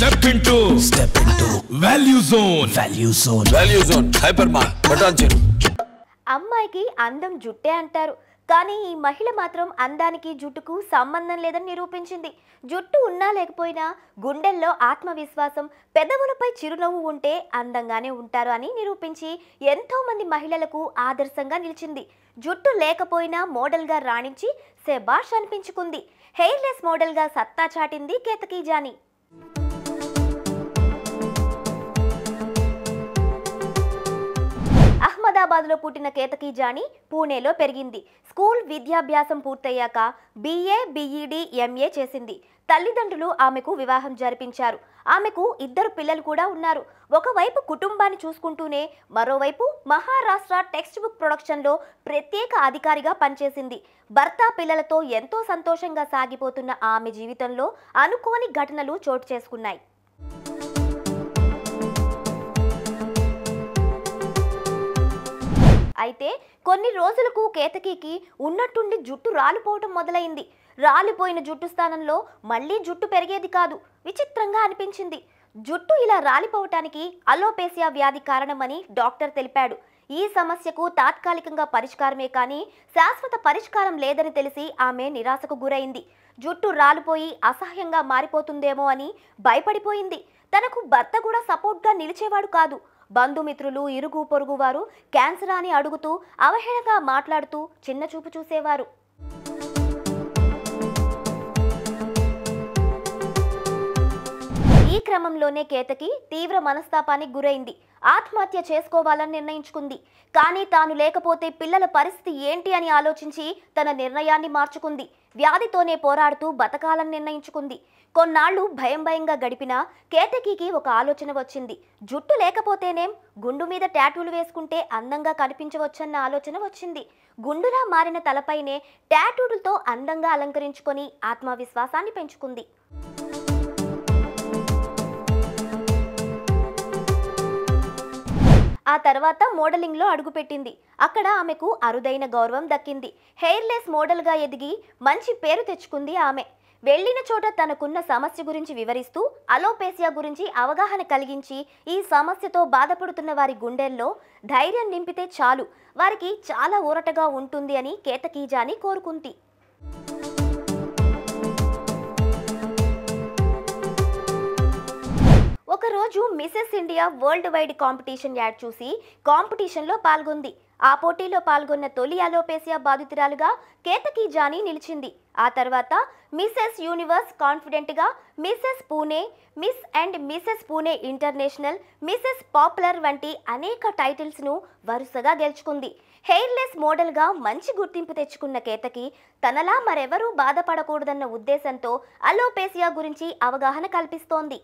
Step into Value Zone. Value Zone. Hypermart. Button. అమ్మాయికి అందం జుట్టే అంటారు, కానీ ఈ మహిళ మాత్రం అందానికి జుట్టుకు సంబంధం లేదని నిరూపించింది. జుట్టు ఉన్నా లేకపోయినా గుండెల్లో ఆత్మవిశ్వాసం, పెదవులపై చిరునవ్వు ఉంటే అందంగానే ఉంటారు అని నిరూపించి ఎంతో మంది మహిళలకు ఆదర్శంగా నిలిచింది. జుట్టు లేకపోయినా మోడల్గా రాణించి శభాష్ అనిపించుకుంది. హెయిర్లెస్ మోడల్గా సత్తా చాటింది కేతకీ జానీ. అహ్మదాబాద్లో పుట్టిన కేతకీ జానీ పూణేలో పెరిగింది. స్కూల్ విద్యాభ్యాసం పూర్తయ్యాక BA, BEd, MA చేసింది. తల్లిదండ్రులు ఆమెకు వివాహం జరిపించారు. ఆమెకు 2 పిల్లలు కూడా ఉన్నారు. ఒకవైపు కుటుంబాన్ని చూసుకుంటూనే మరోవైపు మహారాష్ట్ర టెక్స్ట్ బుక్ ప్రొడక్షన్లో ప్రత్యేక అధికారిగా పనిచేసింది. భర్త, పిల్లలతో ఎంతో సంతోషంగా సాగిపోతున్న ఆమె జీవితంలో అనుకోని ఘటనలు చోటు చేసుకున్నాయి. అయితే కొన్ని రోజులకు కేతకీకి ఉన్నట్టుండి జుట్టు రాలిపోవటం మొదలైంది. రాలిపోయిన జుట్టు స్థానంలో మళ్ళీ జుట్టు పెరిగేది కాదు. విచిత్రంగా అనిపించింది. జుట్టు ఇలా రాలిపోవటానికి అలోపేసియా వ్యాధి కారణమని డాక్టర్ తెలిపాడు. ఈ సమస్యకు తాత్కాలికంగా పరిష్కారమే కానీ శాశ్వత పరిష్కారం లేదని తెలిసి ఆమె నిరాశకు గురైంది. జుట్టు రాలిపోయి అసహ్యంగా మారిపోతుందేమో అని భయపడిపోయింది. తనకు భర్త కూడా సపోర్ట్గా నిలిచేవాడు కాదు. బంధుమిత్రులు, ఇరుగు పొరుగు వారు క్యాన్సర్ అని అడుగుతూ అవహేళనగా మాట్లాడుతూ చిన్న చూపు చూసేవారు. ఈ క్రమంలోనే కేతకీ తీవ్ర మనస్తాపానికి గురైంది. ఆత్మహత్య చేసుకోవాలని నిర్ణయించుకుంది. కానీ తాను లేకపోతే పిల్లల పరిస్థితి ఏంటి అని ఆలోచించి తన నిర్ణయాన్ని మార్చుకుంది. వ్యాధితోనే పోరాడుతూ బతకాలని నిర్ణయించుకుంది. కొన్నాళ్లు భయంగా గడిపినా కేతకీకి ఒక ఆలోచన వచ్చింది. జుట్టు లేకపోతేనేం, గుండు మీద టాటూలు వేసుకుంటే అందంగా కనిపించవచ్చన్న ఆలోచన వచ్చింది. గుండులా మారిన తలపైనే టాటూలతో అందంగా అలంకరించుకొని ఆత్మవిశ్వాసాన్ని పెంచుకుంది. ఆ తర్వాత మోడలింగ్లో అడుగుపెట్టింది. అక్కడ ఆమెకు అరుదైన గౌరవం దక్కింది. హెయిర్లెస్ మోడల్గా ఎదిగి మంచి పేరు తెచ్చుకుంది ఆమె. వెళ్లిన చోట తనకున్న సమస్య గురించి వివరిస్తూ అలోపేసియా గురించి అవగాహన కలిగించి ఈ సమస్యతో బాధపడుతున్న వారి గుండెల్లో ధైర్యం నింపితే చాలు, వారికి చాలా ఊరటగా ఉంటుంది అని కేతకీ జానీ కోరుకుంది. ఒకరోజు Mrs India world wide competition add చూసి కాంపిటీషన్లో పాల్గొంది. ఆ పోటీలో పాల్గొన్న తొలి అలోపేసియా బాధితురాలుగా కేతకీ జానీ నిలిచింది. ఆ తర్వాత మిసెస్ యూనివర్స్ కాన్ఫిడెంట్గా, Mrs Pune, miss and Mrs Pune international, Mrs popular వంటి అనేక టైటిల్స్ను వరుసగా గెలుచుకుంది. హెయిర్లెస్ మోడల్గా మంచి గుర్తింపు తెచ్చుకున్న కేతకీ తనలా మరెవరూ బాధపడకూడదన్న ఉద్దేశంతో అలోపేసియా గురించి అవగాహన కల్పిస్తోంది.